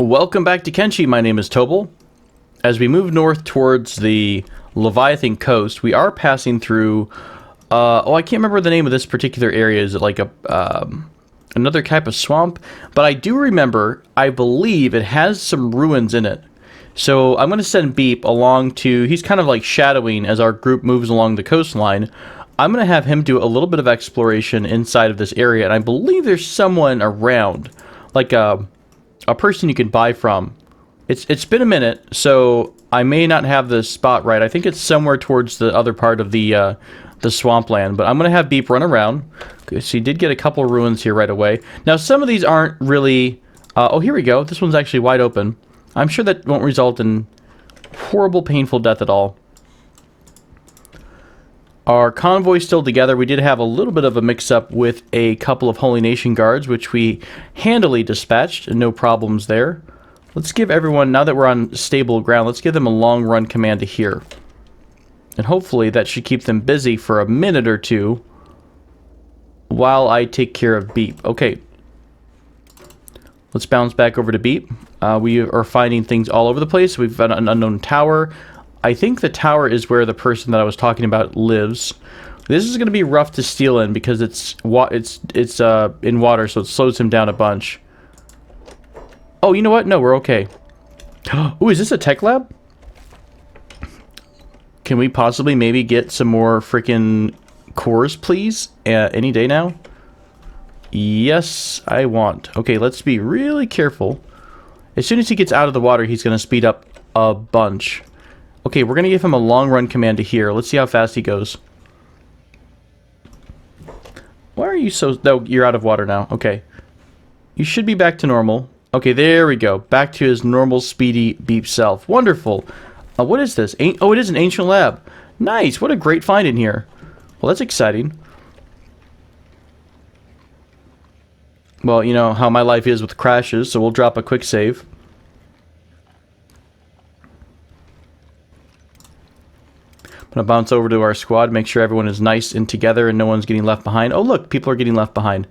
Welcome back to Kenshi. My name is Tobal. As we move north towards the Leviathan coast, we are passing through... I can't remember the name of this particular area. Is it like a another type of swamp? But I do remember, I believe it has some ruins in it. So I'm going to send Beep along to... He's kind of like shadowing as our group moves along the coastline. I'm going to have him do a little bit of exploration inside of this area. And I believe there's someone around. Like a person you can buy from. It's been a minute, so I may not have the spot right. I think it's somewhere towards the other part of the swampland, but I'm going to have Beep run around. Okay, so he did get a couple ruins here right away. Now, some of these aren't really... oh, here we go. This one's actually wide open. I'm sure that won't result in horrible, painful death at all. Our convoy's still together. We did have a little bit of a mix-up with a couple of Holy Nation guards, which we handily dispatched, and no problems there. Let's give everyone, now that we're on stable ground, let's give them a long-run command to here. And hopefully that should keep them busy for a minute or two while I take care of Beep. Okay. Let's bounce back over to Beep. We are finding things all over the place. We've got an unknown tower. I think the tower is where the person that I was talking about lives. This is going to be rough to steal in because it's in water, so it slows him down a bunch. Oh, you know what? No, we're okay. Ooh, is this a tech lab? Can we possibly maybe get some more freaking cores, please? Any day now? Yes, I want. Okay, let's be really careful. As soon as he gets out of the water, he's going to speed up a bunch. Okay, we're going to give him a long-run command to here. Let's see how fast he goes. Why are you so... No, you're out of water now. Okay. You should be back to normal. Okay, there we go. Back to his normal, speedy Beep self. Wonderful. What is this? Oh, it is an ancient lab. Nice. What a great find in here. Well, that's exciting. Well, you know how my life is with crashes, so we'll drop a quick save. I'm going to bounce over to our squad, make sure everyone is nice and together and no one's getting left behind. Oh, look, people are getting left behind.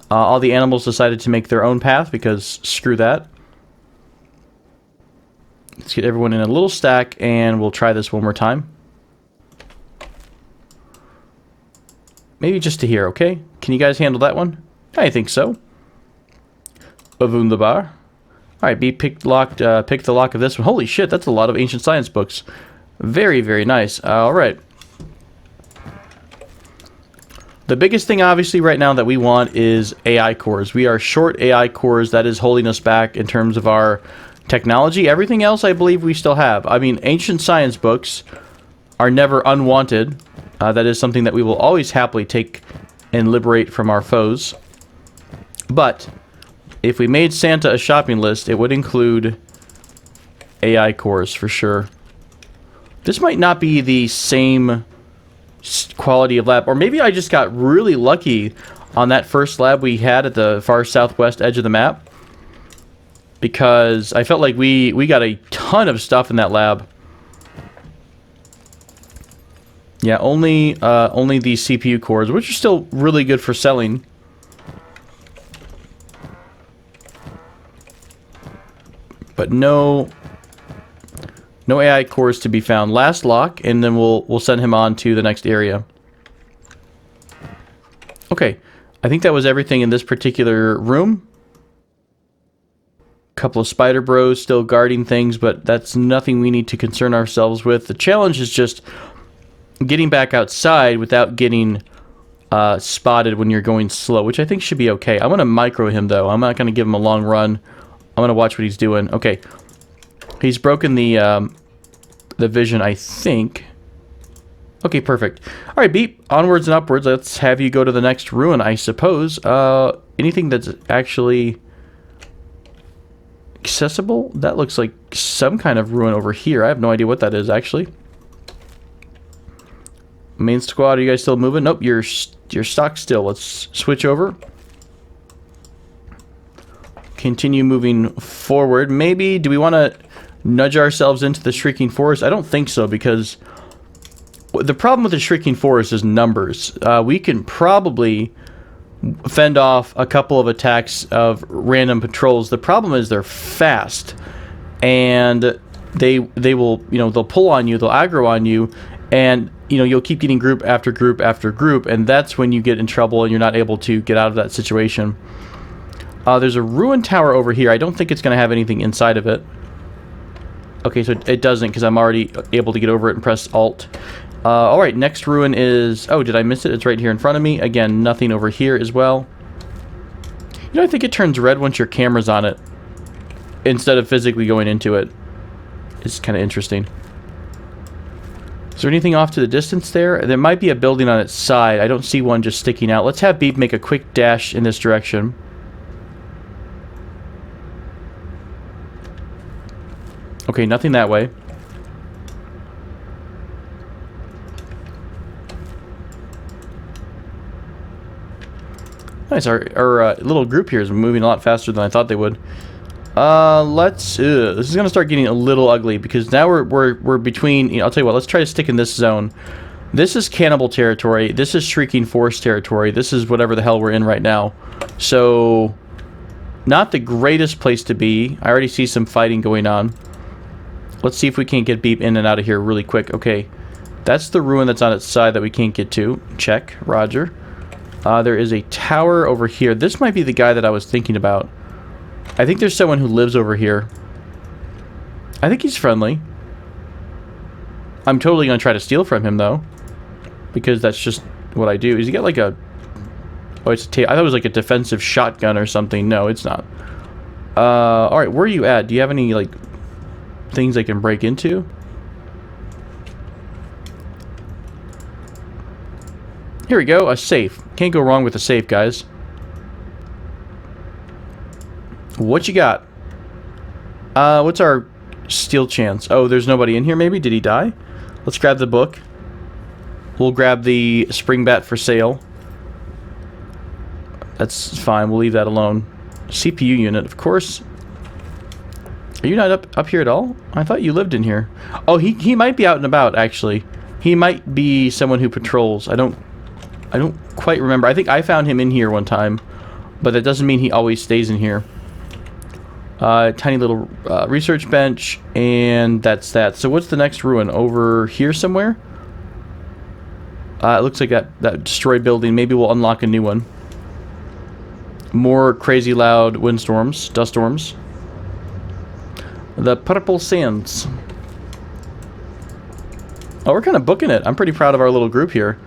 All the animals decided to make their own path because screw that. Let's get everyone in a little stack and we'll try this one more time. Maybe just to here, okay? Can you guys handle that one? I think so. Wunderbar. Alright, pick the lock of this one. Holy shit, that's a lot of ancient science books. Very, very nice. Alright. The biggest thing, obviously, right now that we want is AI cores. We are short AI cores. That is holding us back in terms of our technology. Everything else, I believe, we still have. I mean, ancient science books are never unwanted. That is something that we will always happily take and liberate from our foes. But if we made Santa a shopping list, it would include AI cores for sure. This might not be the same quality of lab, or maybe I just got really lucky on that first lab we had at the far southwest edge of the map, because I felt like we got a ton of stuff in that lab. Yeah, only these CPU cores, which are still really good for selling. But no AI cores to be found. Last lock, and then we'll send him on to the next area. Okay, I think that was everything in this particular room. Couple of spider bros still guarding things, but that's nothing we need to concern ourselves with. The challenge is just getting back outside without getting spotted when you're going slow, which I think should be okay. I'm going to micro him, though. I'm not going to give him a long run. I'm going to watch what he's doing. Okay. He's broken the vision, I think. Okay, perfect. All right, Beep. Onwards and upwards. Let's have you go to the next ruin, I suppose. Anything that's actually accessible? That looks like some kind of ruin over here. I have no idea what that is, actually. Main squad, are you guys still moving? Nope, you're stuck still. Let's switch over. Continue moving forward. Maybe, do we want to nudge ourselves into the Shrieking Forest? I don't think so, because the problem with the Shrieking Forest is numbers. We can probably fend off a couple of attacks of random patrols. The problem is they're fast, and they will, you know, they'll pull on you, they'll aggro on you, and you know, you'll keep getting group after group after group, and that's when you get in trouble and you're not able to get out of that situation. There's a ruined tower over here. I don't think it's going to have anything inside of it. Okay, so it doesn't, because I'm already able to get over it and press Alt. Alright, next ruin is... Oh, did I miss it? It's right here in front of me. Again, nothing over here as well. You know, I think it turns red once your camera's on it, instead of physically going into it. It's kind of interesting. Is there anything off to the distance there? There might be a building on its side. I don't see one just sticking out. Let's have Beep make a quick dash in this direction. Okay, nothing that way. Nice, our little group here is moving a lot faster than I thought they would. This is gonna start getting a little ugly, because now we're between, you know, I'll tell you what, let's try to stick in this zone. This is cannibal territory, this is Shrieking Forest territory, this is whatever the hell we're in right now. So, not the greatest place to be. I already see some fighting going on. Let's see if we can't get Beep in and out of here really quick. Okay, that's the ruin that's on its side that we can't get to. Check, roger. There is a tower over here. This might be the guy that I was thinking about. I think there's someone who lives over here. I think he's friendly. I'm totally going to try to steal from him, though, because that's just what I do. Is he got like a... Oh, it's a I thought it was like a defensive shotgun or something. No, it's not. Alright, where are you at? Do you have any, like, things I can break into? Here we go, a safe. Can't go wrong with a safe, guys. What you got? What's our steal chance? Oh, there's nobody in here, maybe? Did he die? Let's grab the book. We'll grab the spring bat for sale. That's fine, we'll leave that alone. CPU unit, of course. Are you not up here at all? I thought you lived in here. Oh, he might be out and about, actually. He might be someone who patrols. I don't quite remember. I think I found him in here one time, but that doesn't mean he always stays in here. Tiny little research bench, and that's that. So what's the next ruin? Over here somewhere? It looks like that destroyed building. Maybe we'll unlock a new one. More crazy loud windstorms, dust storms. The Purple Sands. Oh, we're kind of booking it. I'm pretty proud of our little group here.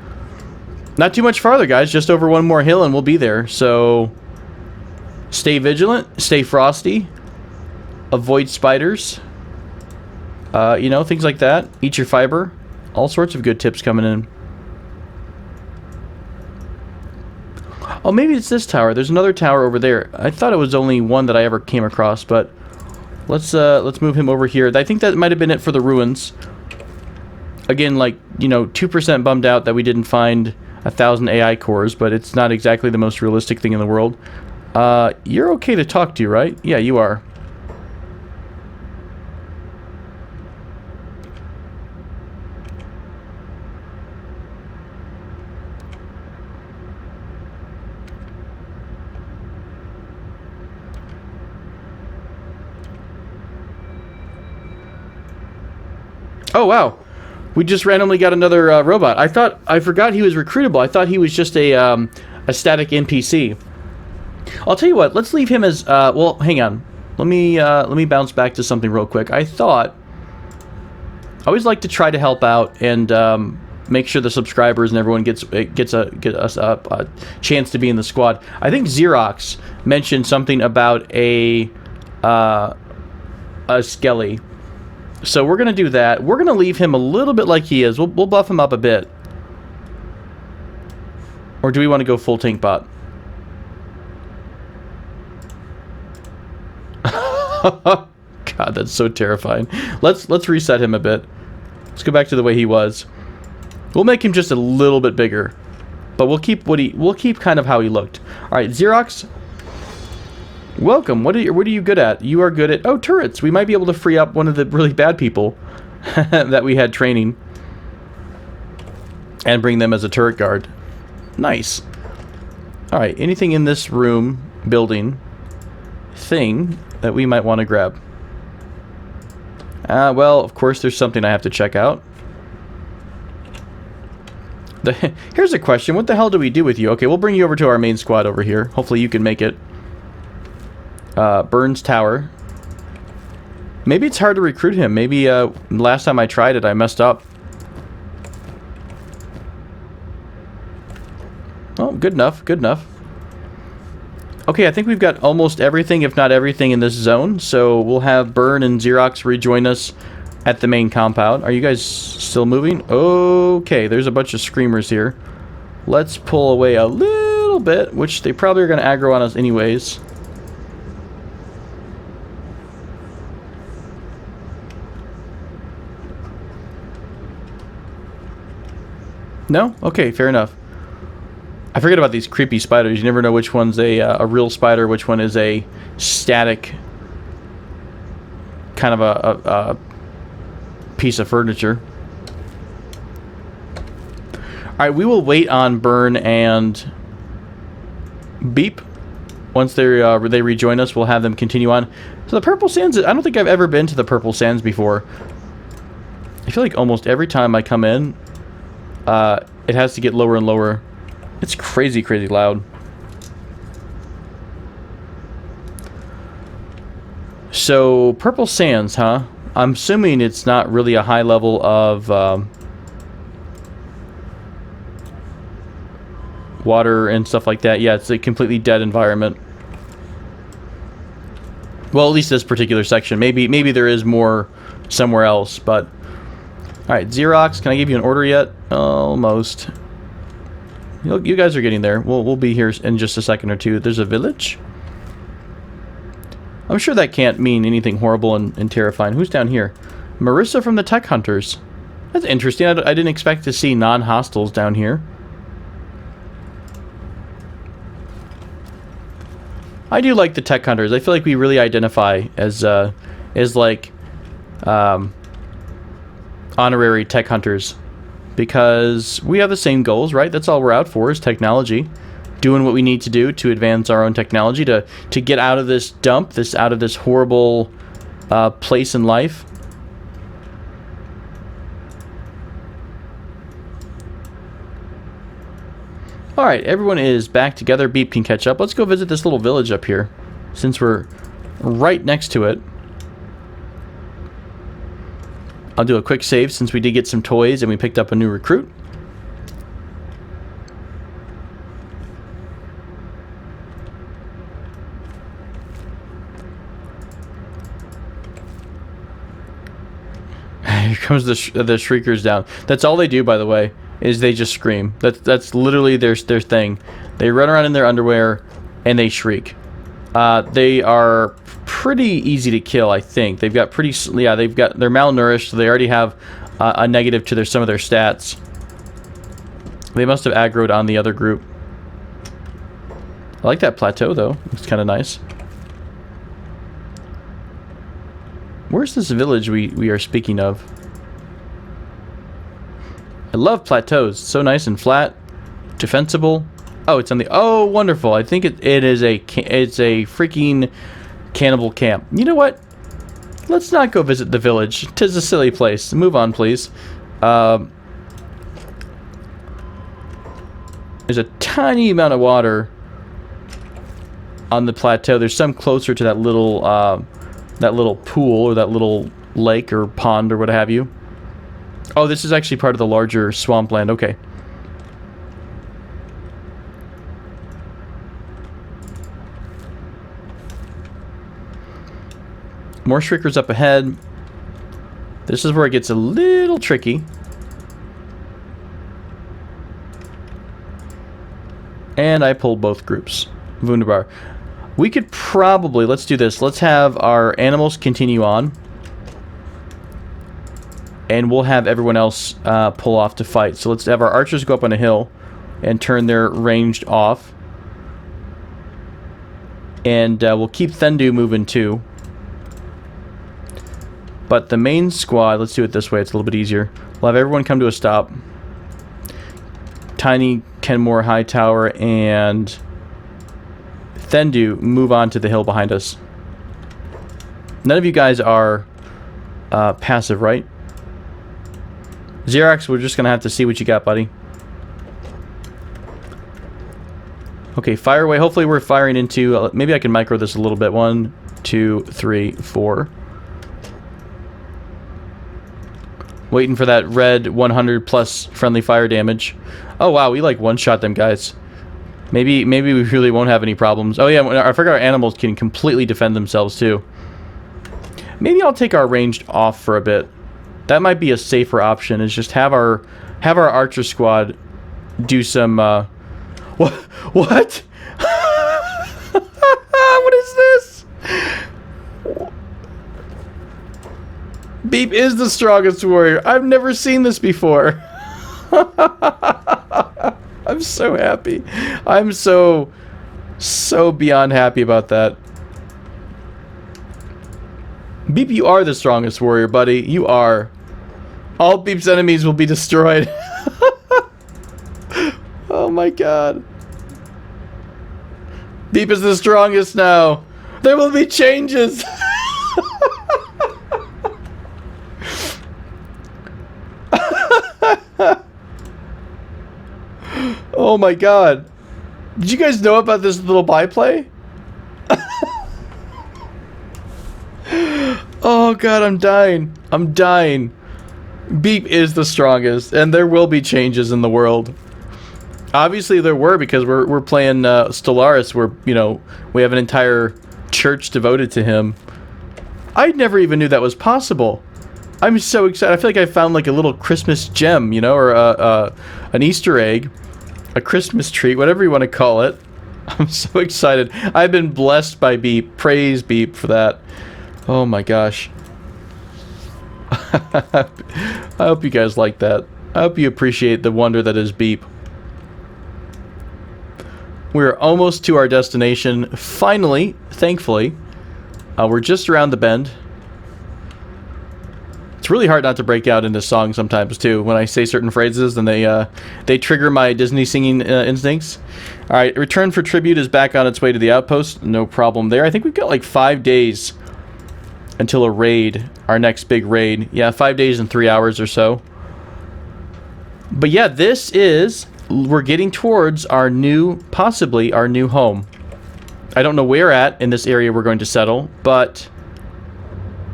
Not too much farther, guys. Just over one more hill and we'll be there. So, stay vigilant. Stay frosty. Avoid spiders. You know, things like that. Eat your fiber. All sorts of good tips coming in. Oh, maybe it's this tower. There's another tower over there. I thought it was only one that I ever came across, but let's move him over here. I think that might have been it for the ruins. Again, like, you know, 2% bummed out that we didn't find 1,000 AI cores, but it's not exactly the most realistic thing in the world. You're okay to talk to, right? Yeah, you are. Oh, wow. We just randomly got another robot. I forgot he was recruitable. I thought he was just a static NPC. I'll tell you what. Let's leave him as well. Hang on. Let me bounce back to something real quick. I always like to try to help out and make sure the subscribers and everyone gets a chance to be in the squad. I think Xerox mentioned something about a Skelly. So we're going to do that. We're going to leave him a little bit like he is. We'll buff him up a bit. Or do we want to go full tank bot? God, that's so terrifying. Let's reset him a bit. Let's go back to the way he was. We'll make him just a little bit bigger. But we'll keep kind of how he looked. Alright, Xerox. Welcome. What are you good at? You are good at... Oh, turrets. We might be able to free up one of the really bad people that we had training. And bring them as a turret guard. Nice. Alright, anything in this room, building, thing that we might want to grab? Well, of course there's something I have to check out. Here's a question. What the hell do we do with you? Okay, we'll bring you over to our main squad over here. Hopefully you can make it. Burns Tower. Maybe it's hard to recruit him. Maybe last time I tried it, I messed up. Oh, good enough. Good enough. Okay, I think we've got almost everything, if not everything, in this zone. So we'll have Burn and Xerox rejoin us at the main compound. Are you guys still moving? Okay, there's a bunch of screamers here. Let's pull away a little bit, which they probably are going to aggro on us anyways. No? Okay, fair enough. I forget about these creepy spiders. You never know which one's a real spider, which one is a static kind of a piece of furniture. Alright, we will wait on Burn and Beep. Once they rejoin us, we'll have them continue on. So the Purple Sands, I don't think I've ever been to the Purple Sands before. I feel like almost every time I come in, it has to get lower and lower. It's crazy, crazy loud. So, Purple Sands, huh? I'm assuming it's not really a high level of water and stuff like that. Yeah, it's a completely dead environment. Well, at least this particular section. Maybe there is more somewhere else, but... Alright, Xerox, can I give you an order yet? Almost. You guys are getting there. We'll be here in just a second or two. There's a village? I'm sure that can't mean anything horrible and terrifying. Who's down here? Marissa from the Tech Hunters. That's interesting. I didn't expect to see non-hostiles down here. I do like the Tech Hunters. I feel like we really identify as like honorary Tech Hunters. Because we have the same goals, right? That's all we're out for, is technology. Doing what we need to do to advance our own technology, to get out of this dump, out of this horrible place in life. Alright, everyone is back together. Beep can catch up. Let's go visit this little village up here, since we're right next to it. I'll do a quick save since we did get some toys and we picked up a new recruit. Here comes the shriekers down. That's all they do, by the way, is they just scream. That's literally their thing. They run around in their underwear and they shriek. They are pretty easy to kill, I think. They're malnourished, so they already have a negative to some of their stats. They must have aggroed on the other group. I like that plateau, though. It's kind of nice. Where's this village we are speaking of? I love plateaus. So nice and flat. Defensible. Oh, it's on the... Oh, wonderful. I think it's a freaking cannibal camp. You know what? Let's not go visit the village. 'Tis a silly place. Move on, please. There's a tiny amount of water on the plateau. There's some closer to that little pool or that little lake or pond or what have you. Oh, this is actually part of the larger swampland. Okay. More shriekers up ahead. This is where it gets a little tricky. And I pulled both groups. Wunderbar. We could probably... Let's do this. Let's have our animals continue on. And we'll have everyone else pull off to fight. So let's have our archers go up on a hill and turn their ranged off. And we'll keep Thendu moving too. But the main squad, let's do it this way, it's a little bit easier. We'll have everyone come to a stop. Tiny, Kenmore, Hightower, and Thendu move on to the hill behind us. None of you guys are passive, right? Xerox, we're just gonna have to see what you got, buddy. Okay, fire away. Hopefully we're firing into... maybe I can micro this a little bit. 1, 2, 3, 4. Waiting for that red 100 plus friendly fire damage. Oh wow, we like one-shot them guys. Maybe we really won't have any problems. Oh yeah, I forgot our animals can completely defend themselves too. Maybe I'll take our ranged off for a bit. That might be a safer option, is just have our archer squad do some what? What? What is this? Beep is the strongest warrior. I've never seen this before. I'm so happy. I'm so beyond happy about that. Beep, you are the strongest warrior, buddy. You are. All Beep's enemies will be destroyed. Oh my god. Beep is the strongest now. There will be changes. Oh my god. Did you guys know about this little byplay? Oh god, I'm dying. I'm dying. Beep is the strongest, and there will be changes in the world. Obviously there were, because we're playing Stellaris, where, you know, we have an entire church devoted to him. I never even knew that was possible. I'm so excited. I feel like I found like a little Christmas gem, you know, or an Easter egg, a Christmas treat, whatever you want to call it. I'm so excited. I've been blessed by Beep. Praise Beep for that. Oh my gosh. I hope you guys like that. I hope you appreciate the wonder that is Beep. We're almost to our destination. Finally, thankfully. We're just around the bend. It's really hard not to break out into song sometimes too. When I say certain phrases, then they trigger my Disney singing instincts. All right, Return for Tribute is back on its way to the outpost. No problem there. I think we've got like 5 days until a raid, our next big raid. Yeah, 5 days and 3 hours or so. But yeah, this is... we're getting towards our new, possibly our new home. I don't know where at in this area we're going to settle, but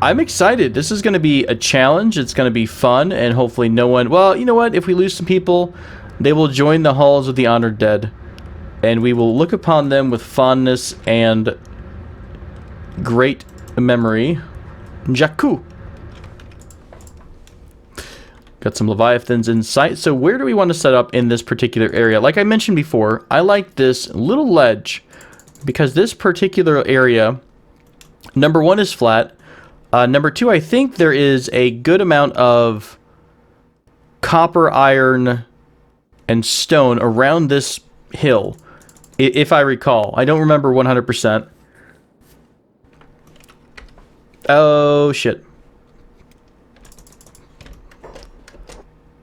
I'm excited. This is going to be a challenge. It's going to be fun, and hopefully no one... well, you know what? If we lose some people, they will join the halls of the honored dead, and we will look upon them with fondness and great memory. Jakku. Got some Leviathans in sight. So where do we want to set up in this particular area? Like I mentioned before, I like this little ledge because this particular area, number one, is flat. Number two, I think there is a good amount of copper, iron, and stone around this hill, if I recall. I don't remember 100%. Oh, shit.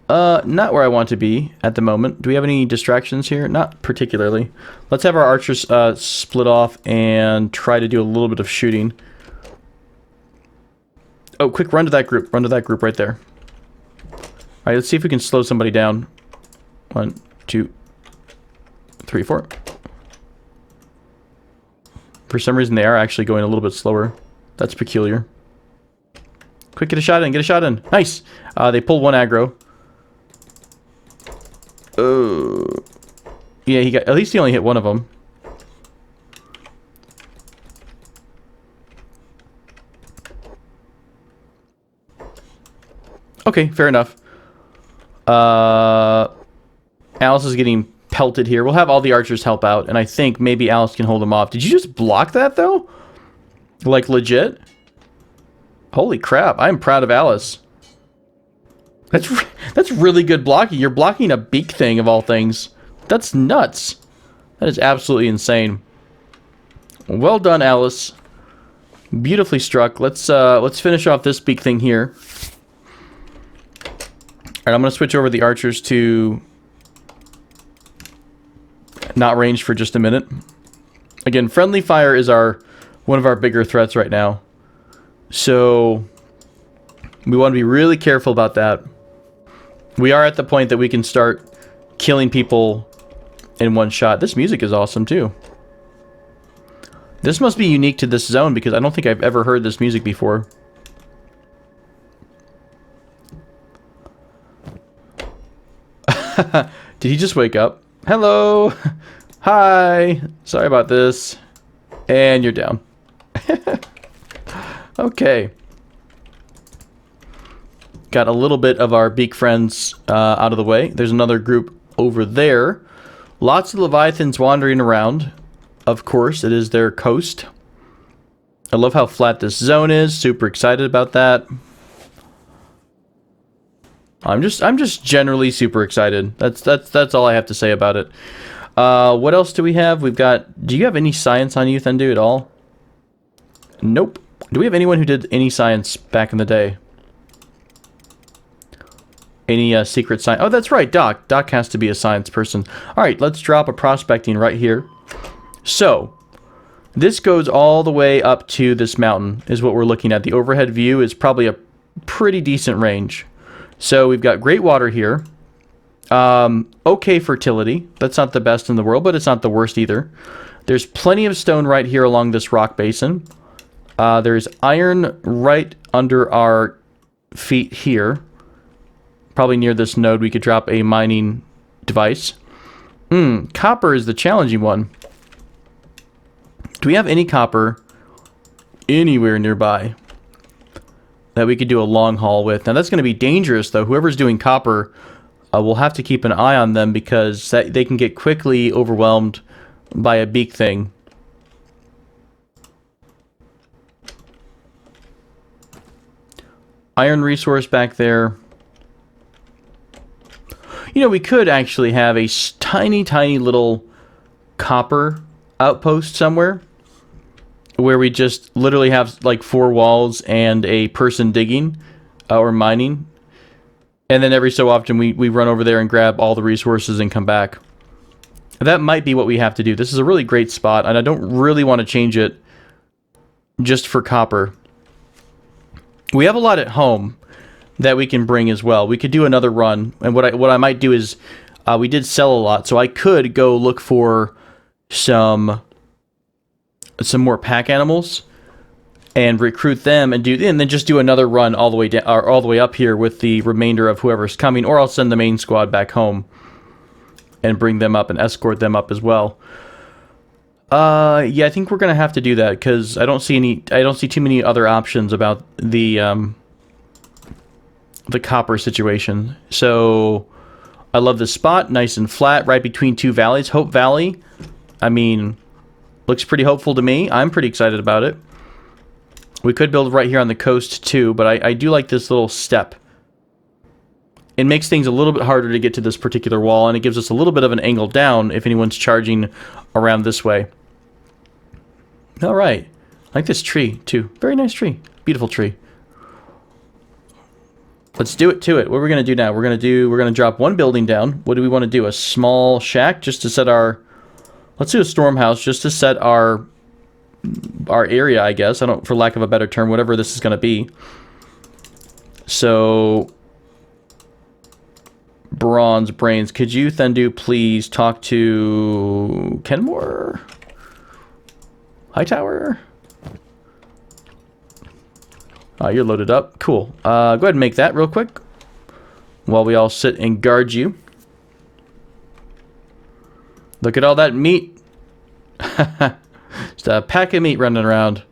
Not where I want to be at the moment. Do we have any distractions here? Not particularly. Let's have our archers split off and try to do a little bit of shooting. Oh, quick, run to that group. Run to that group right there. Alright, let's see if we can slow somebody down. 1, 2, 3, 4. For some reason, they are actually going a little bit slower. That's peculiar. Quick, get a shot in. Get a shot in. Nice. They pulled one aggro. Yeah, he got... at least he only hit one of them. Okay, fair enough. Alice is getting pelted here. We'll have all the archers help out, and I think maybe Alice can hold them off. Did you just block that, though? Like, legit? Holy crap, I'm proud of Alice. That's really good blocking. You're blocking a beak thing, of all things. That's nuts. That is absolutely insane. Well done, Alice. Beautifully struck. Let's finish off this beak thing here. Alright, I'm going to switch over the archers to not ranged for just a minute. Again, friendly fire is one of our bigger threats right now. So we want to be really careful about that. We are at the point that we can start killing people in one shot. This music is awesome too. This must be unique to this zone because I don't think I've ever heard this music before. Did he just wake up? Hello. Hi. Sorry about this. And you're down. Okay. Got a little bit of our beak friends out of the way. There's another group over there. Lots of Leviathans wandering around. Of course, it is their coast. I love how flat this zone is. Super excited about that. I'm just generally super excited. That's all I have to say about it. What else do we have? We've got... Do you have any science on you, Thendu, at all? Nope. Do we have anyone who did any science back in the day? Any secret science? Oh, that's right, Doc. Doc has to be a science person. All right, let's drop a prospecting right here. So, this goes all the way up to this mountain, is what we're looking at. The overhead view is probably a pretty decent range. So, we've got great water here. Okay fertility. That's not the best in the world, but it's not the worst either. There's plenty of stone right here along this rock basin. There's iron right under our feet here. Probably near this node we could drop a mining device. Copper is the challenging one. Do we have any copper anywhere nearby that we could do a long haul with? Now that's going to be dangerous though. Whoever's doing copper will have to keep an eye on them because they can get quickly overwhelmed by a beak thing. Iron resource back there. You know, we could actually have a tiny, tiny little copper outpost somewhere where we just literally have like 4 walls and a person digging or mining. And then every so often we run over there and grab all the resources and come back. That might be what we have to do. This is a really great spot, and I don't really want to change it just for copper. We have a lot at home that we can bring as well. We could do another run, and what I might do is we did sell a lot, so I could go look for some more pack animals and recruit them and then just do another run all the way down or all the way up here with the remainder of whoever's coming, or I'll send the main squad back home and bring them up and escort them up as well. Yeah, I think we're gonna have to do that because I don't see too many other options about the copper situation. So I love this spot, nice and flat, right between 2 valleys. Hope Valley, I mean, looks pretty hopeful to me. I'm pretty excited about it. We could build right here on the coast too, but I do like this little step. It makes things a little bit harder to get to this particular wall, and it gives us a little bit of an angle down if anyone's charging around this way. All right. I like this tree too. Very nice tree. Beautiful tree. Let's do it to it. What are we going to do now? We're going to drop 1 building down. What do we want to do? A small shack just to set our... Let's do a storm house just to set our area, I guess. For lack of a better term, whatever this is going to be. So, Bronze Brains, could you, Thendu, please talk to Kenmore? Hightower? You're loaded up. Cool. Go ahead and make that real quick while we all sit and guard you. Look at all that meat. Just a pack of meat running around.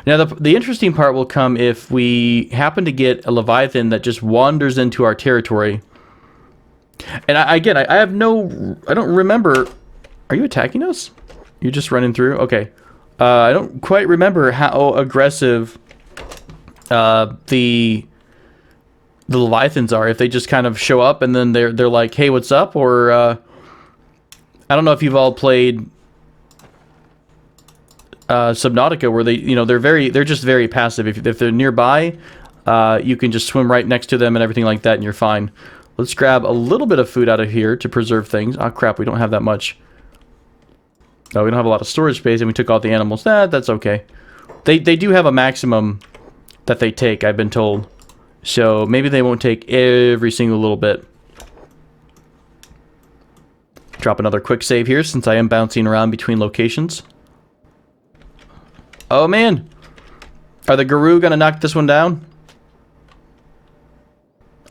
Now, the interesting part will come if we happen to get a Leviathan that just wanders into our territory. And I don't remember. Are you attacking us? You're just running through? Okay. I don't quite remember how aggressive the Leviathans are. If they just kind of show up and then they're like, hey, what's up? Or I don't know if you've all played Subnautica, where they're just very passive. If they're nearby, you can just swim right next to them and everything like that, and you're fine. Let's grab a little bit of food out of here to preserve things. Oh crap, we don't have that much. Oh, we don't have a lot of storage space, and we took all the animals. That's okay. They do have a maximum that they take, I've been told. So maybe they won't take every single little bit. Drop another quick save here since I am bouncing around between locations. Oh man! Are the Guru gonna knock this one down?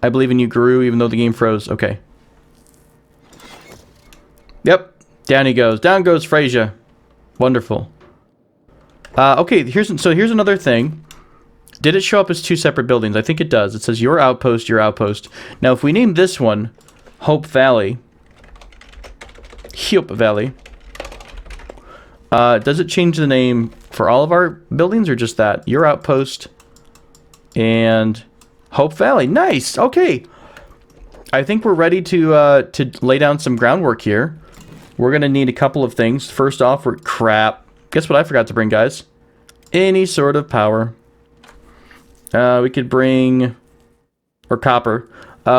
I believe in you, Guru, even though the game froze. Okay. Yep. Down he goes. Down goes Frasier. Wonderful. Okay, here's another thing. Did it show up as two separate buildings? I think it does. It says your outpost, your outpost. Now, if we name this one Hope Valley. Hope Valley. Does it change the name for all of our buildings or just that? Your outpost and Hope Valley. Nice. Okay. I think we're ready to lay down some groundwork here. We're going to need a couple of things. First off, crap. Guess what I forgot to bring, guys? Any sort of power. We could bring... Or copper.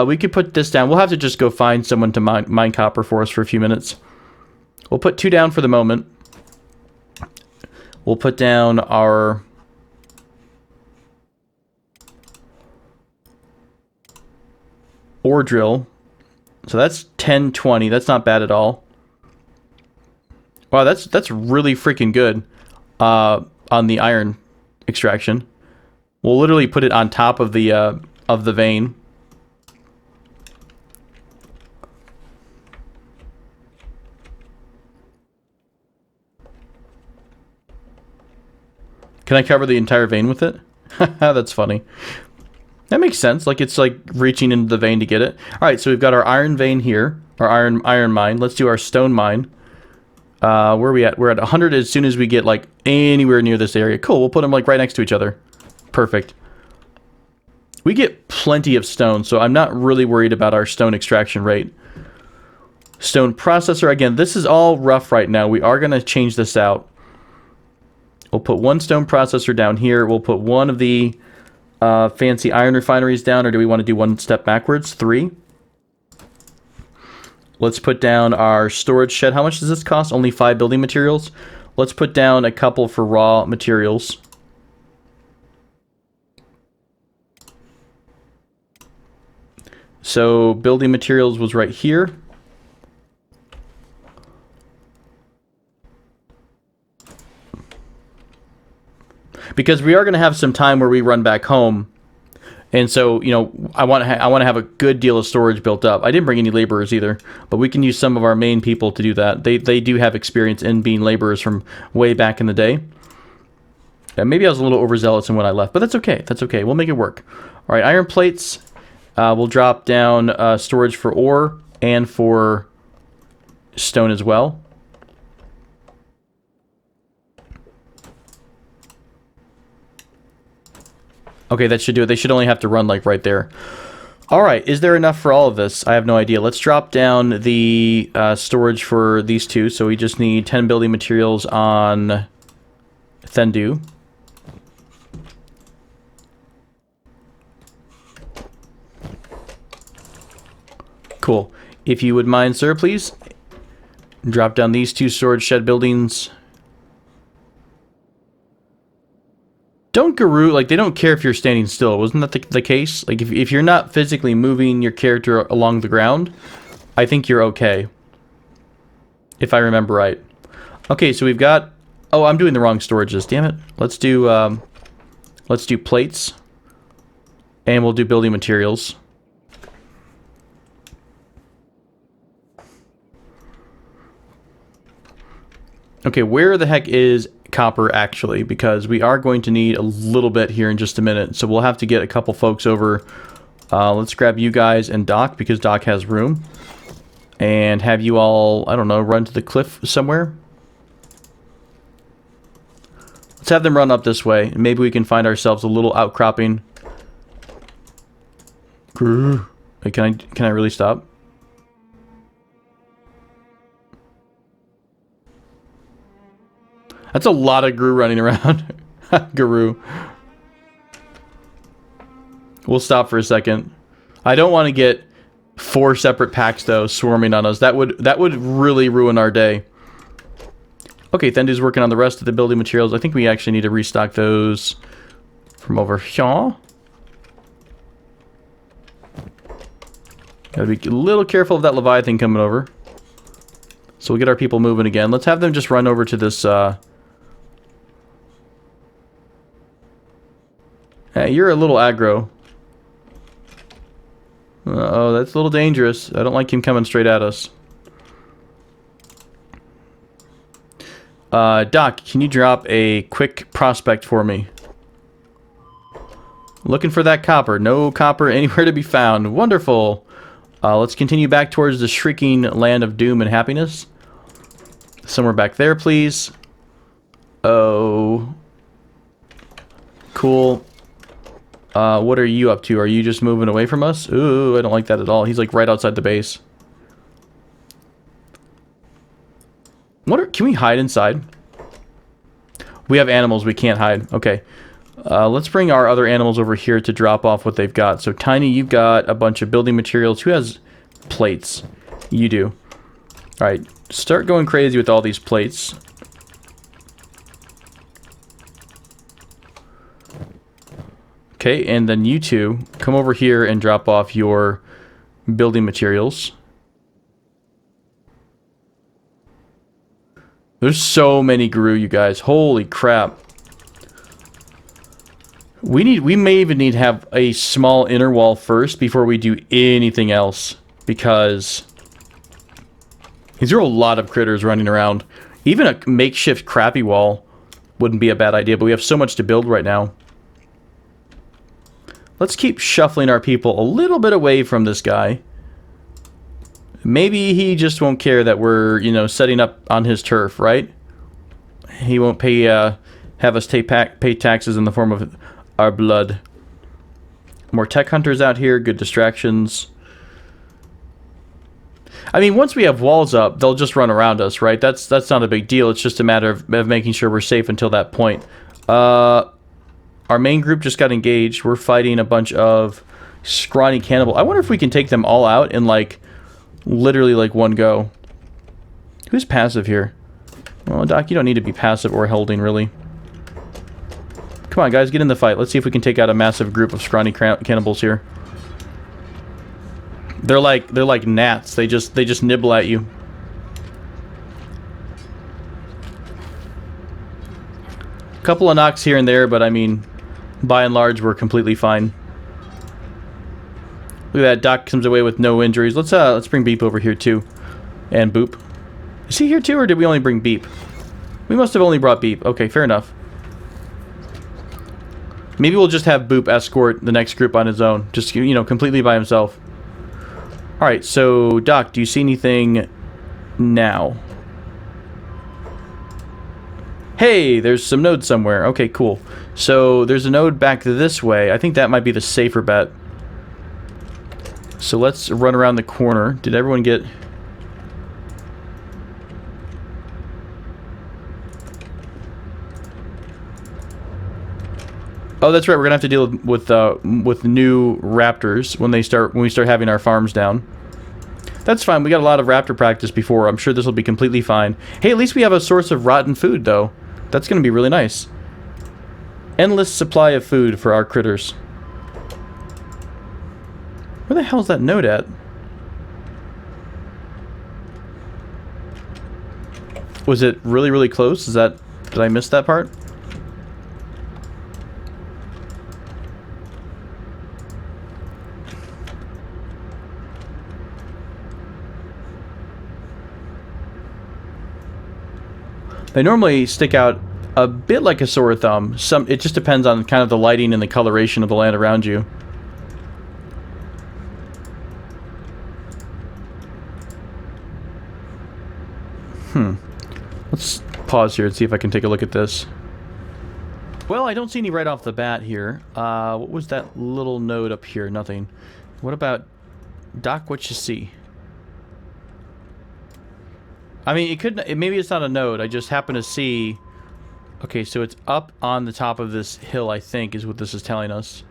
We could put this down. We'll have to just go find someone to mine copper for us for a few minutes. We'll put 2 down for the moment. We'll put down our... ore drill. So that's 10, 20. That's not bad at all. Wow, that's really freaking good on the iron extraction. We'll literally put it on top of the vein. Can I cover the entire vein with it? That's funny. That makes sense. Like it's like reaching into the vein to get it. All right, so we've got our iron vein here, our iron mine. Let's do our stone mine. Where are we at? We're at 100 as soon as we get like anywhere near this area. Cool. We'll put them like right next to each other. Perfect. We get plenty of stone, so I'm not really worried about our stone extraction rate. Stone processor. Again, this is all rough right now. We are going to change this out. We'll put 1 stone processor down here. We'll put 1 of the fancy iron refineries down, or do we want to do 1 step backwards? 3. Let's put down our storage shed. How much does this cost? Only 5 building materials. Let's put down a couple for raw materials. So building materials was right here. Because we are going to have some time where we run back home. And so, you know, I want to have a good deal of storage built up. I didn't bring any laborers either, but we can use some of our main people to do that. They do have experience in being laborers from way back in the day. Maybe I was a little overzealous in when I left, but that's okay. That's okay. We'll make it work. All right, iron plates. We'll drop down storage for ore and for stone as well. Okay, that should do it. They should only have to run like right there. All right, is there enough for all of this? I have no idea. Let's drop down the storage for these two. So we just need 10 building materials on Thendu. Cool. If you would mind, sir, please drop down these 2 storage shed buildings. Don't Guru, like, they don't care if you're standing still. Wasn't that the case? Like, if you're not physically moving your character along the ground, I think you're okay. If I remember right. Okay, so we've got... Oh, I'm doing the wrong storages. Damn it. Let's do plates. And we'll do building materials. Okay, where the heck is copper actually? Because we are going to need a little bit here in just a minute. So we'll have to get a couple folks over. Let's grab you guys and Doc because Doc has room. And have you all, I don't know, run to the cliff somewhere. Let's have them run up this way. Maybe we can find ourselves a little outcropping. Wait, can I really stop? That's a lot of Gru running around. Guru. We'll stop for a second. I don't want to get 4 separate packs though swarming on us. That would really ruin our day. Okay, Thendu's working on the rest of the building materials. I think we actually need to restock those from over here. Gotta be a little careful of that Leviathan coming over. So we'll get our people moving again. Let's have them just run over to this, Hey, you're a little aggro. Uh-oh, that's a little dangerous. I don't like him coming straight at us. Doc, can you drop a quick prospect for me? Looking for that copper. No copper anywhere to be found. Wonderful. Let's continue back towards the shrieking land of doom and happiness. Somewhere back there, please. Oh. Cool. What are you up to? Are you just moving away from us? Ooh, I don't like that at all. He's like right outside the base. Can we hide inside? We have animals, we can't hide. Okay. Let's bring our other animals over here to drop off what they've got. So, Tiny, you've got a bunch of building materials. Who has plates? You do. Alright, start going crazy with all these plates. Okay, and then you two, come over here and drop off your building materials. There's so many Guru, you guys. Holy crap. We may even need to have a small inner wall first before we do anything else. Because these are a lot of critters running around. Even a makeshift crappy wall wouldn't be a bad idea, but we have so much to build right now. Let's keep shuffling our people a little bit away from this guy. Maybe he just won't care that we're, you know, setting up on his turf, right? He won't pay, have us pay taxes in the form of our blood. More tech hunters out here, good distractions. I mean, once we have walls up, they'll just run around us, right? That's not a big deal. It's just a matter of making sure we're safe until that point. Our main group just got engaged. We're fighting a bunch of scrawny cannibal. I wonder if we can take them all out in, like, literally, like, one go. Who's passive here? Well, Doc, you don't need to be passive or holding, really. Come on, guys, get in the fight. Let's see if we can take out a massive group of scrawny cannibals here. They're like gnats. They just nibble at you. Couple of knocks here and there, but I mean, by and large, we're completely fine. Look at that. Doc comes away with no injuries. Let's bring Beep over here too, and Boop. Is he here too, or did we only bring Beep? We must have only brought Beep. Okay, fair enough. Maybe we'll just have Boop escort the next group on his own, just, you know, completely by himself. All right, so Doc, do you see anything now? Hey, there's some nodes somewhere. Okay, cool. So there's a node back this way. I think that might be the safer bet. So let's run around the corner. Did everyone get... Oh, that's right. We're gonna have to deal with new raptors when we start having our farms down. That's fine. We got a lot of raptor practice before. I'm sure this will be completely fine. Hey, at least we have a source of rotten food, though. That's gonna be really nice. Endless supply of food for our critters. Where the hell's that node at? Was it really, really close? Did I miss that part? They normally stick out a bit like a sore thumb. It just depends on kind of the lighting and the coloration of the land around you. Let's pause here and see if I can take a look at this. Well, I don't see any right off the bat here. What was that little node up here? Nothing. What about... Doc, what you see? I mean, maybe it's not a node. I just happen to see... Okay, so it's up on the top of this hill, I think, is what this is telling us.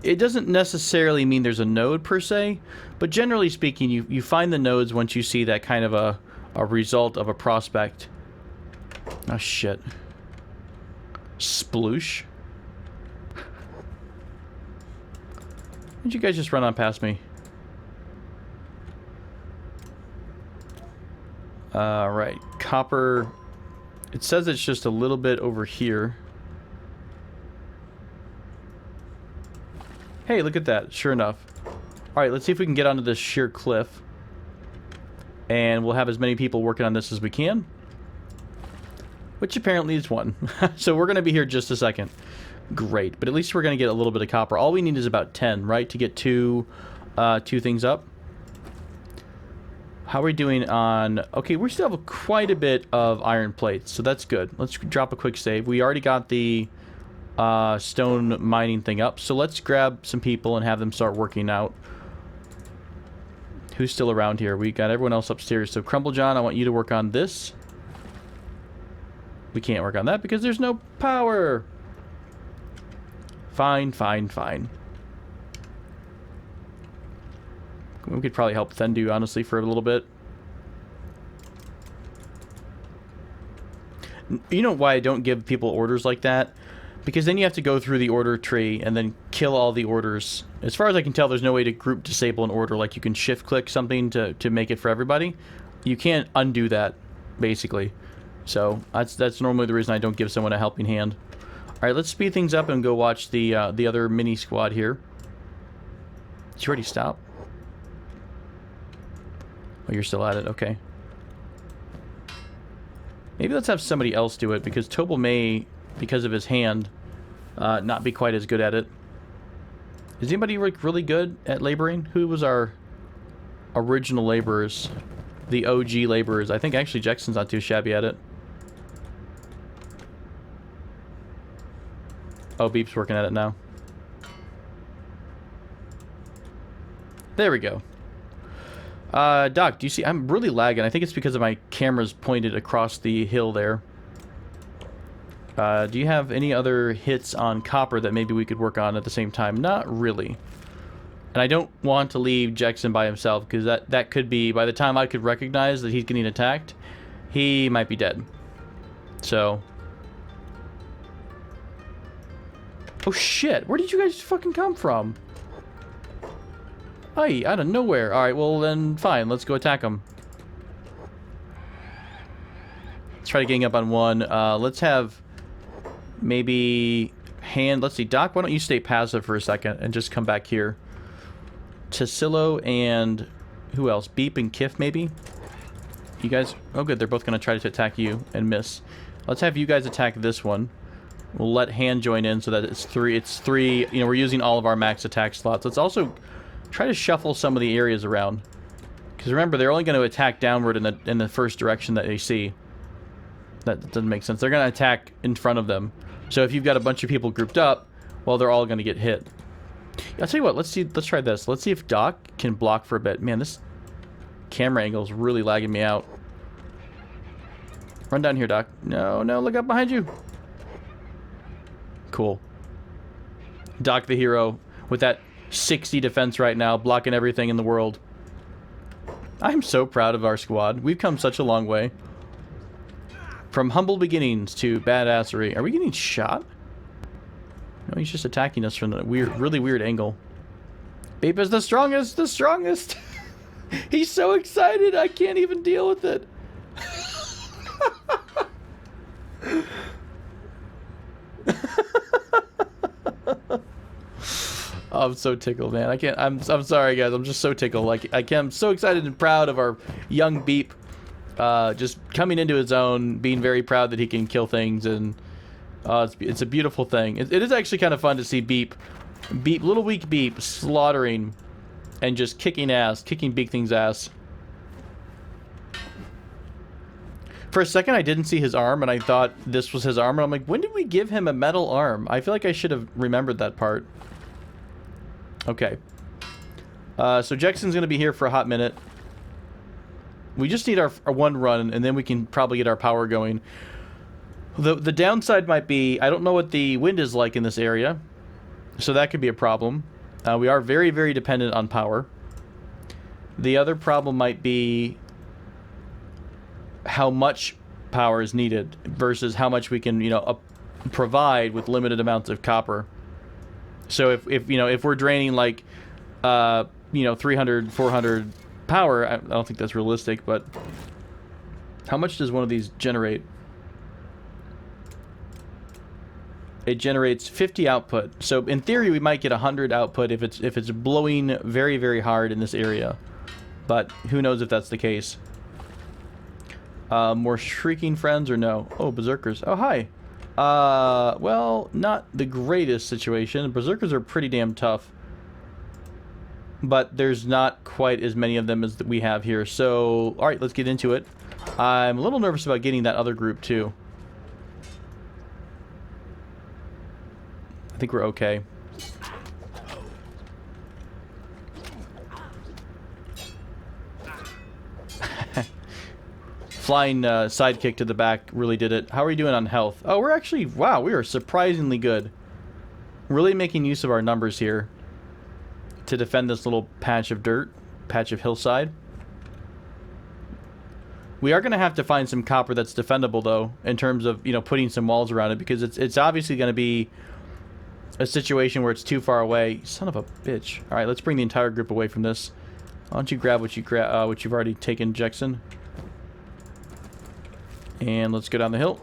it doesn't necessarily mean there's a node per se, but generally speaking, you find the nodes once you see that kind of a result of a prospect. Oh shit. Sploosh. Why'd you guys just run on past me? Right. Copper. It says it's just a little bit over here. Hey, look at that. Sure enough. Alright, let's see if we can get onto this sheer cliff. And we'll have as many people working on this as we can. Which apparently is one. So we're going to be here just a second. Great. But at least we're going to get a little bit of copper. All we need is about 10, right? To get two things up. How are we doing on... Okay, we still have quite a bit of iron plates. So that's good. Let's drop a quick save. We already got the stone mining thing up. So let's grab some people and have them start working out. Who's still around here? We got everyone else upstairs. So Crumble John, I want you to work on this. We can't work on that because there's no power. Fine, fine, fine. We could probably help Thendu, honestly, for a little bit. You know why I don't give people orders like that? Because then you have to go through the order tree and then kill all the orders. As far as I can tell, there's no way to group disable an order like you can shift-click something to make it for everybody. You can't undo that, basically. So that's normally the reason I don't give someone a helping hand. All right, let's speed things up and go watch the other mini squad here. Did you already stop? Oh, you're still at it. Okay. Maybe let's have somebody else do it because Tobal may, because of his hand, not be quite as good at it. Is anybody really good at laboring? Who was our original laborers? The OG laborers. I think actually Jackson's not too shabby at it. Oh, Beep's working at it now. There we go. Doc, do you see? I'm really lagging. I think it's because of my camera's pointed across the hill there. Do you have any other hits on copper that maybe we could work on at the same time? Not really. And I don't want to leave Jackson by himself because that could be, by the time I could recognize that he's getting attacked, he might be dead. So... Oh shit, where did you guys fucking come from? Hey, out of nowhere. Alright, well then, fine, let's go attack them. Let's try to gang up on one. Let's have maybe hand... Let's see, Doc, why don't you stay passive for a second and just come back here. Tassilo and... Who else? Beep and Kif, maybe? You guys... Oh good, they're both going to try to attack you and miss. Let's have you guys attack this one. We'll let hand join in so that it's three, you know, we're using all of our max attack slots. Let's also try to shuffle some of the areas around. Because remember, they're only going to attack downward in the first direction that they see. That doesn't make sense. They're going to attack in front of them. So if you've got a bunch of people grouped up, well, they're all going to get hit. I'll tell you what, let's try this. Let's see if Doc can block for a bit. Man, this camera angle is really lagging me out. Run down here, Doc. No, look up behind you. Cool. Doc the hero with that 60 defense right now, blocking everything in the world. I'm so proud of our squad. We've come such a long way. From humble beginnings to badassery. Are we getting shot? No, he's just attacking us from a really weird angle. Beep is the strongest, the strongest. He's so excited, I can't even deal with it. Oh, I'm so tickled, man. I can't. I'm sorry, guys. I'm just so tickled. Like I'm so excited and proud of our young Beep, just coming into his own, being very proud that he can kill things, and it's a beautiful thing. It is actually kind of fun to see Beep, little weak Beep, slaughtering and just kicking ass, kicking big things' ass. For a second, I didn't see his arm, and I thought this was his arm, and I'm like, when did we give him a metal arm? I feel like I should have remembered that part. Okay. So Jackson's going to be here for a hot minute. We just need our one run, and then we can probably get our power going. The downside might be, I don't know what the wind is like in this area. So that could be a problem. We are very, very dependent on power. The other problem might be how much power is needed versus how much we can, provide with limited amounts of copper. So if we're draining like 300, 400 power, I don't think that's realistic, but how much does one of these generate? It generates 50 output. So in theory, we might get 100 output if it's blowing very, very hard in this area. But who knows if that's the case. More shrieking friends or no? Oh, berserkers. Oh, hi. Well, not the greatest situation. Berserkers are pretty damn tough. But there's not quite as many of them as we have here. So, alright, let's get into it. I'm a little nervous about getting that other group, too. I think we're okay. Flying sidekick to the back really did it. How are we doing on health? Oh, we're actually... Wow, we are surprisingly good. Really making use of our numbers here to defend this little patch of dirt, patch of hillside. We are going to have to find some copper that's defendable, though, in terms of, putting some walls around it, because it's obviously going to be a situation where it's too far away. Son of a bitch. All right, let's bring the entire group away from this. Why don't you grab what you've already taken, Jackson? And let's go down the hill.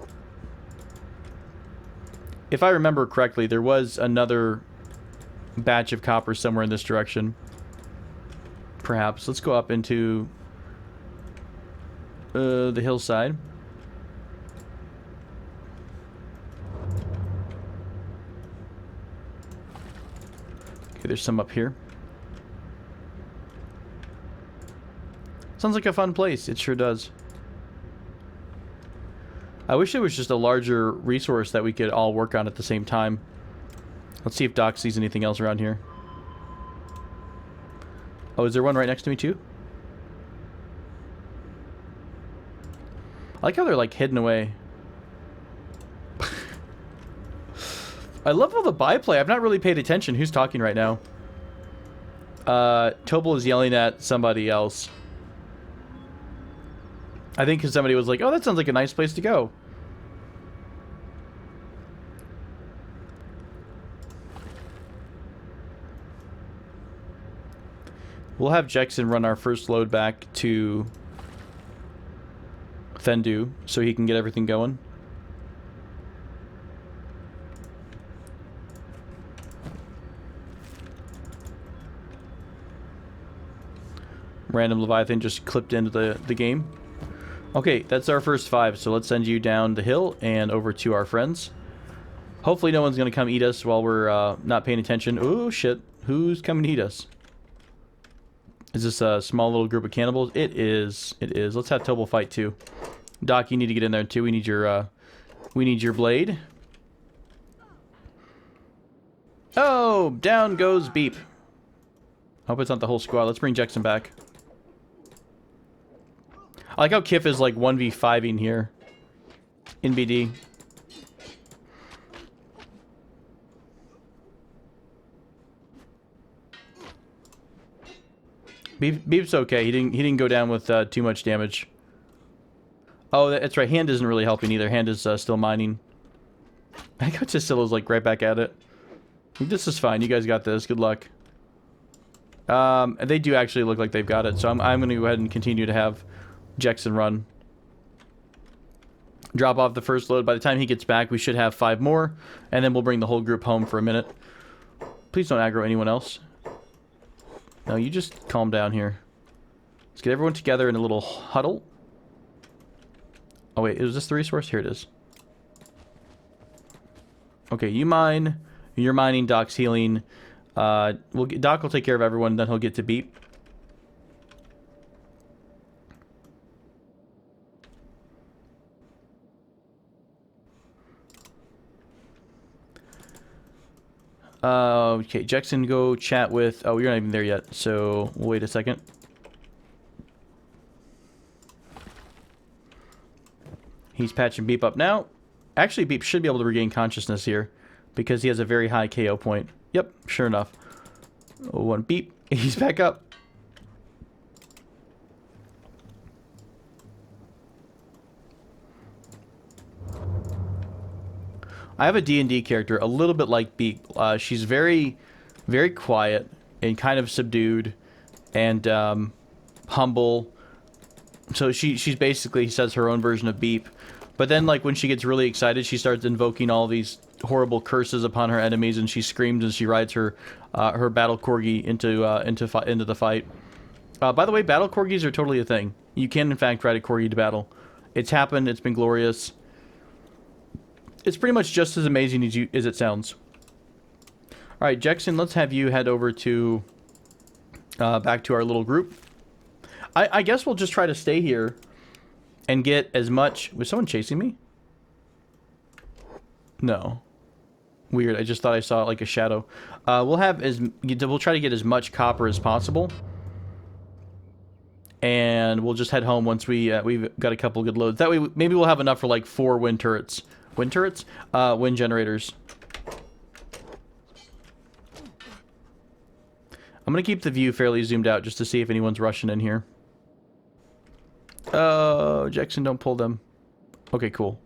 If I remember correctly, there was another batch of copper somewhere in this direction. Perhaps. Let's go up into the hillside. Okay, there's some up here. Sounds like a fun place. It sure does. I wish it was just a larger resource that we could all work on at the same time. Let's see if Doc sees anything else around here. Oh, is there one right next to me too? I like how they're like hidden away. I love all the byplay. I've not really paid attention. Who's talking right now? Tobal is yelling at somebody else. I think because somebody was like, oh, that sounds like a nice place to go. We'll have Jackson run our first load back to Thendu so he can get everything going. Random Leviathan just clipped into the game. Okay, that's our first 5, so let's send you down the hill and over to our friends. Hopefully no one's going to come eat us while we're not paying attention. Oh, shit. Who's coming to eat us? Is this a small little group of cannibals? It is. It is. Let's have Tobal fight, too. Doc, you need to get in there, too. We need your blade. Oh, down goes Beep. Hope it's not the whole squad. Let's bring Jackson back. I like how Kif is like 1v5ing here in BD. Beep's okay. He didn't go down with too much damage. Oh, that's right. Hand isn't really helping either. Hand is still mining. I got Tassilo's like right back at it. This is fine. You guys got this. Good luck. They do actually look like they've got it, so I'm going to go ahead and continue to have Jackson run. Drop off the first load. By the time he gets back, we should have 5 more, and then we'll bring the whole group home for a minute. Please don't aggro anyone else. No, you just calm down here. Let's get everyone together in a little huddle. Oh wait, is this the resource? Here it is. Okay, you mine. You're mining. Doc's healing. Doc will take care of everyone, then he'll get to Beep. Okay, Jackson, go chat with... Oh, you're not even there yet, so we'll wait a second. He's patching Beep up now. Actually, Beep should be able to regain consciousness here, because he has a very high KO point. Yep, sure enough. Oh, one beep. He's back up. I have a D&D character, a little bit like Beep. She's very, very quiet and kind of subdued and humble. So she's basically says her own version of Beep. But then, like, when she gets really excited, she starts invoking all these horrible curses upon her enemies, and she screams and she rides her her battle corgi into the fight. By the way, battle corgis are totally a thing. You can, in fact, ride a corgi to battle. It's happened. It's been glorious. It's pretty much just as amazing as it sounds. All right, Jackson, let's have you head over to back to our little group. I guess we'll just try to stay here and get as much... Was someone chasing me? No. Weird. I just thought I saw like a shadow. We'll try to get as much copper as possible, and we'll just head home once we've got a couple good loads. That way, maybe we'll have enough for like 4 wind turrets. Wind turrets? Wind generators. I'm gonna keep the view fairly zoomed out just to see if anyone's rushing in here. Oh, Jackson, don't pull them. Okay, cool.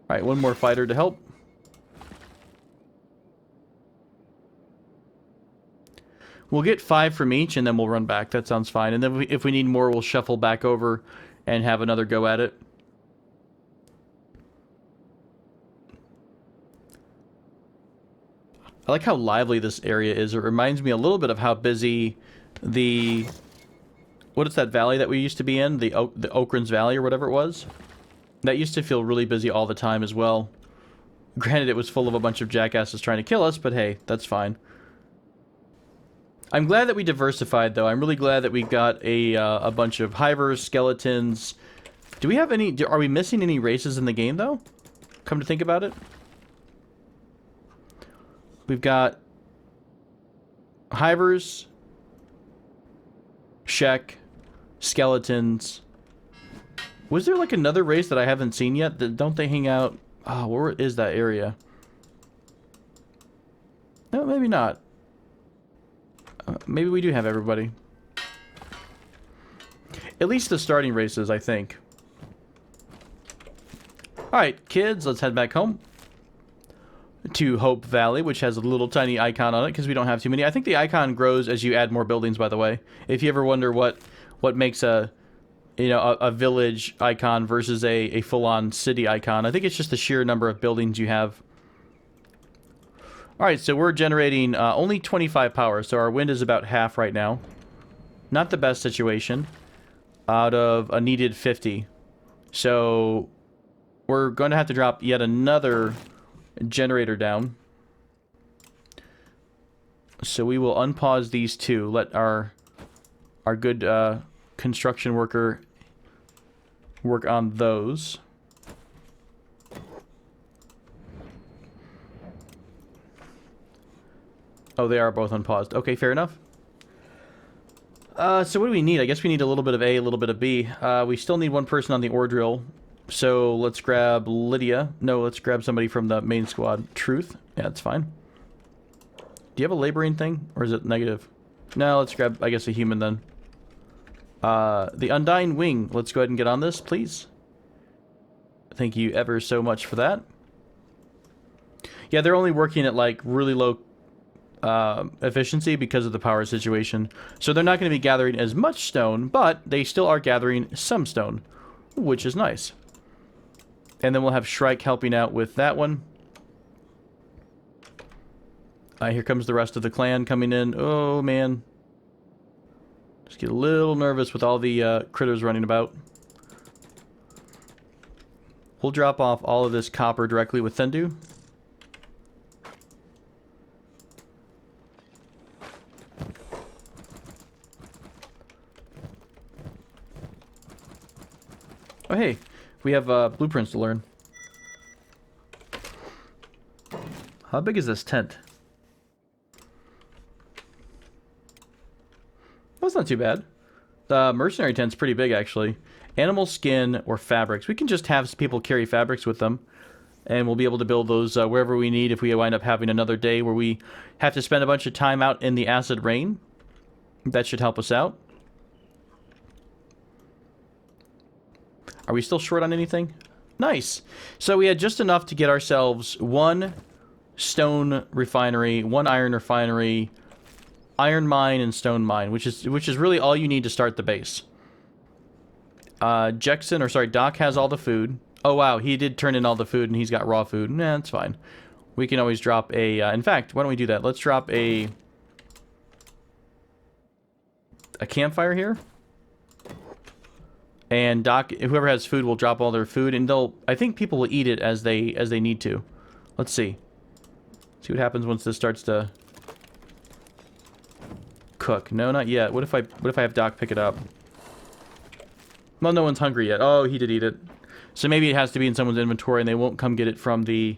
Alright, one more fighter to help. We'll get 5 from each, and then we'll run back. That sounds fine. And then if we need more, we'll shuffle back over and have another go at it. I like how lively this area is. It reminds me a little bit of how busy the... What is that valley that we used to be in? The Okrins Valley or whatever it was? That used to feel really busy all the time as well. Granted, it was full of a bunch of jackasses trying to kill us, but hey, that's fine. I'm glad that we diversified, though. I'm really glad that we got a bunch of hivers, skeletons. Do we have any... Are we missing any races in the game, though? Come to think about it. We've got hivers, Shek, skeletons. Was there like another race that I haven't seen yet? Don't they hang out? Oh, where is that area? No, maybe not. Maybe we do have everybody. At least the starting races, I think. Alright, kids, let's head back home to Hope Valley, which has a little tiny icon on it because we don't have too many. I think the icon grows as you add more buildings, by the way. If you ever wonder what makes a village icon versus a full-on city icon, I think it's just the sheer number of buildings you have. All right, so we're generating only 25 power, so our wind is about half right now. Not the best situation out of a needed 50. So we're going to have to drop yet another generator down. So we will unpause these two. Let our good construction worker work on those. Oh, they are both unpaused. Okay, fair enough. So what do we need? I guess we need a little bit of A, a little bit of B. We still need one person on the ore drill. So let's grab Lydia. No, let's grab somebody from the main squad. Truth. Yeah, that's fine. Do you have a laboring thing? Or is it negative? No, let's grab, I guess, a human then. The Undying Wing. Let's go ahead and get on this, please. Thank you ever so much for that. Yeah, they're only working at, like, really low efficiency because of the power situation. So they're not going to be gathering as much stone, but they still are gathering some stone, which is nice. And then we'll have Shrike helping out with that one. Here comes the rest of the clan coming in. Oh, man. Just get a little nervous with all the critters running about. We'll drop off all of this copper directly with Thendu. Oh, hey. We have blueprints to learn. How big is this tent? That's not too bad. The mercenary tent's pretty big, actually. Animal skin or fabrics. We can just have people carry fabrics with them. And we'll be able to build those wherever we need if we wind up having another day where we have to spend a bunch of time out in the acid rain. That should help us out. Are we still short on anything? Nice. So we had just enough to get ourselves one stone refinery, one iron refinery, iron mine, and stone mine, which is really all you need to start the base. Doc has all the food. Oh wow, he did turn in all the food and he's got raw food. Nah, that's fine. We can always drop a... in fact, why don't we do that? Let's drop a campfire here. And Doc, whoever has food will drop all their food, and I think people will eat it as they need to. Let's see. See what happens once this starts to cook. No, not yet. What if I have Doc pick it up? Well, no one's hungry yet. Oh, he did eat it. So maybe it has to be in someone's inventory, and they won't come get it from the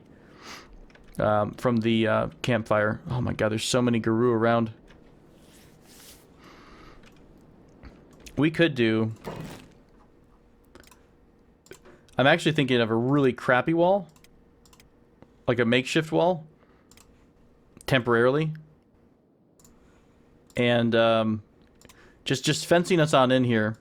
campfire. Oh my god, there's so many Garou around. We could do... I'm actually thinking of a really crappy wall. Like a makeshift wall. Temporarily. And, just fencing us on in here.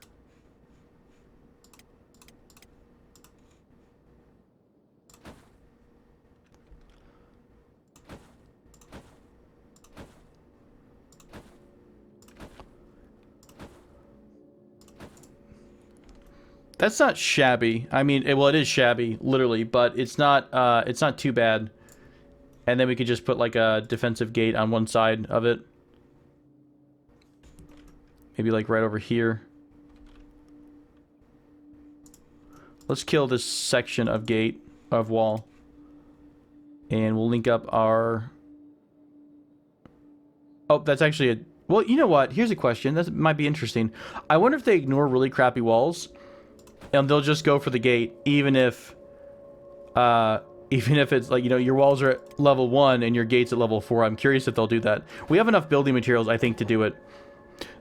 That's not shabby. I mean, well, it is shabby, literally, but it's not too bad. And then we could just put like a defensive gate on one side of it. Maybe like right over here. Let's kill this section of gate, of wall. And we'll link up our... Oh, that's actually a... Well, you know what? Here's a question. That might be interesting. I wonder if they ignore really crappy walls. And they'll just go for the gate, even if it's like, you know, your walls are at level 1 and your gate's at level 4. I'm curious if they'll do that. We have enough building materials, I think, to do it.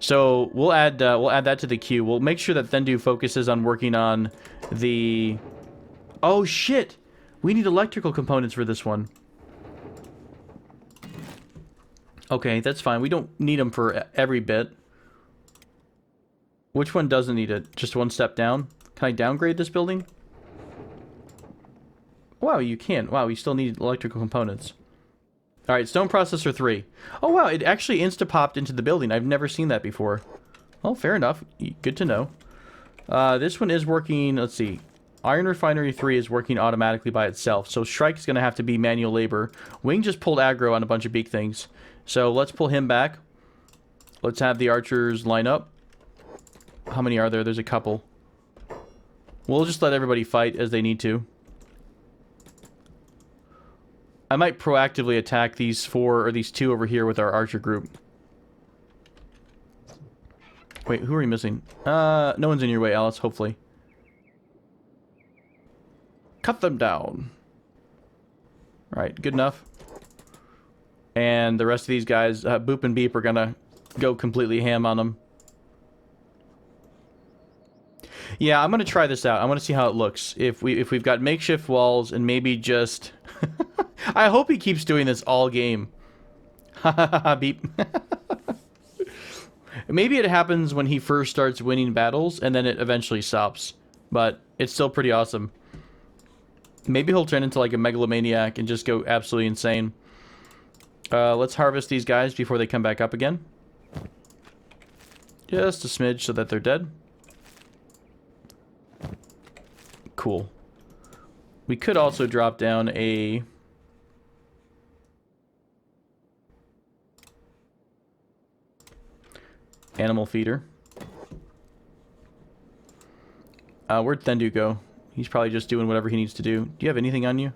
So we'll add that to the queue. We'll make sure that Thendu focuses on working on the... Oh shit! We need electrical components for this one. Okay, that's fine. We don't need them for every bit. Which one doesn't need it? Just one step down? Can I downgrade this building? Wow, you can. Wow, you still need electrical components. Alright, stone processor 3. Oh wow, it actually insta-popped into the building. I've never seen that before. Well, fair enough. Good to know. This one is working, let's see. Iron Refinery 3 is working automatically by itself, so Shrike's going to have to be manual labor. Wing just pulled aggro on a bunch of beak things. So let's pull him back. Let's have the archers line up. How many are there? There's a couple. We'll just let everybody fight as they need to. I might proactively attack these 4 or these 2 over here with our archer group. Wait, who are we missing? No one's in your way, Alice, hopefully. Cut them down. Alright, good enough. And the rest of these guys, Boop and Beep, are gonna go completely ham on them. Yeah, I'm gonna try this out. I want to see how it looks. If we've got makeshift walls and maybe just... I hope he keeps doing this all game. Beep. Maybe it happens when he first starts winning battles and then it eventually stops. But it's still pretty awesome. Maybe he'll turn into like a megalomaniac and just go absolutely insane. Let's harvest these guys before they come back up again. Just a smidge so that they're dead. Cool. We could also drop down a... animal feeder. Where'd Thendu go? He's probably just doing whatever he needs to do. Do you have anything on you?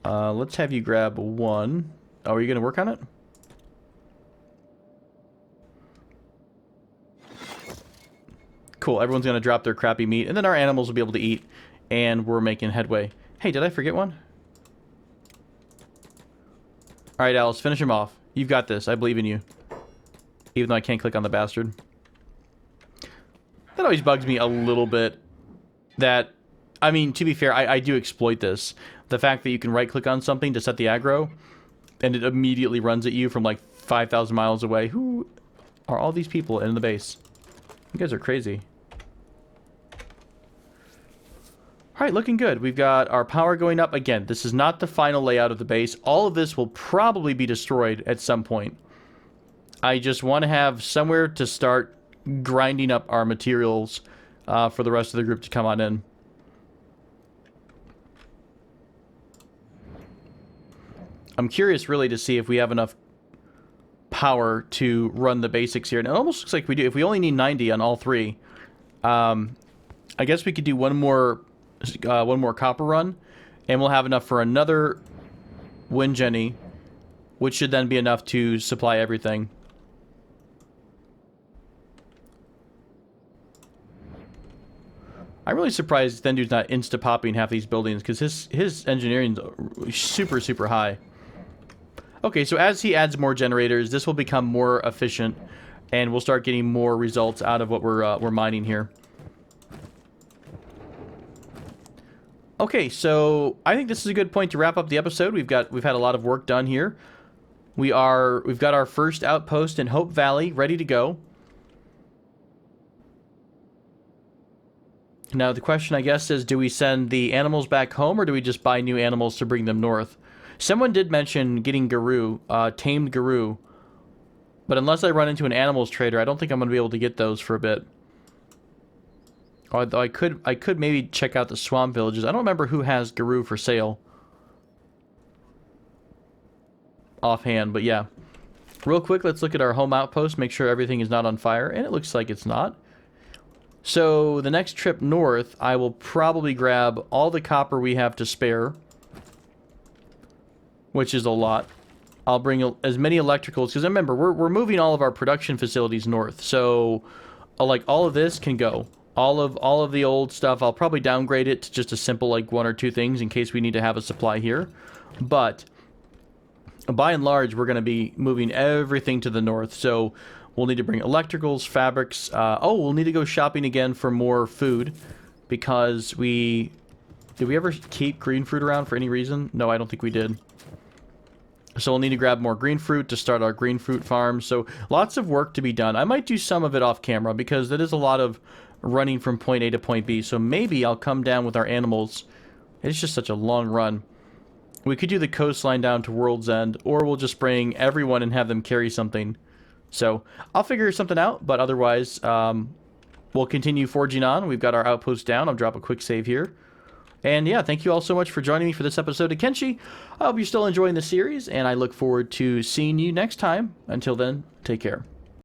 Let's have you grab one. Oh, are you going to work on it? Cool, everyone's going to drop their crappy meat, and then our animals will be able to eat, and we're making headway. Hey, did I forget one? Alright, Alice, finish him off. You've got this. I believe in you. Even though I can't click on the bastard. That always bugs me a little bit. That I mean, to be fair, I do exploit this. The fact that you can right-click on something to set the aggro, and it immediately runs at you from like 5,000 miles away. Who are all these people in the base? You guys are crazy. Alright, looking good. We've got our power going up. Again, this is not the final layout of the base. All of this will probably be destroyed at some point. I just want to have somewhere to start grinding up our materials for the rest of the group to come on in. I'm curious really to see if we have enough power to run the basics here. And it almost looks like we do. If we only need 90 on all three, I guess we could do one more copper run, and we'll have enough for another wind jenny, which should then be enough to supply everything. I'm really surprised Dendu's not insta-popping half these buildings, because his engineering's super, super high. Okay, so as he adds more generators, this will become more efficient, and we'll start getting more results out of what we're mining here. Okay, so I think this is a good point to wrap up the episode. We've had a lot of work done here. We've got our first outpost in Hope Valley ready to go. Now the question, I guess, is do we send the animals back home, or do we just buy new animals to bring them north? Someone did mention getting Garou, tamed Garou, but unless I run into an animals trader, I don't think I'm going to be able to get those for a bit. Although I could maybe check out the swamp villages. I don't remember who has Garou for sale offhand, but yeah. Real quick, let's look at our home outpost, make sure everything is not on fire, and it looks like it's not. So the next trip north, I will probably grab all the copper we have to spare, which is a lot. I'll bring as many electricals, because remember, we're moving all of our production facilities north, so like all of this can go. All of the old stuff, I'll probably downgrade it to just a simple like 1 or 2 things in case we need to have a supply here. But by and large, we're going to be moving everything to the north, so we'll need to bring electricals, fabrics. We'll need to go shopping again for more food, because did we ever keep green fruit around for any reason? No, I don't think we did. So we'll need to grab more green fruit to start our green fruit farm. So lots of work to be done. I might do some of it off camera, because that is a lot of running from point A to point B. So maybe I'll come down with our animals. It's just such a long run. We could do the coastline down to World's End, or we'll just bring everyone and have them carry something. So I'll figure something out, but otherwise, we'll continue forging on. We've got our outpost down. I'll drop a quick save here. And yeah, thank you all so much for joining me for this episode of Kenshi. I hope you're still enjoying the series, and I look forward to seeing you next time. Until then, take care.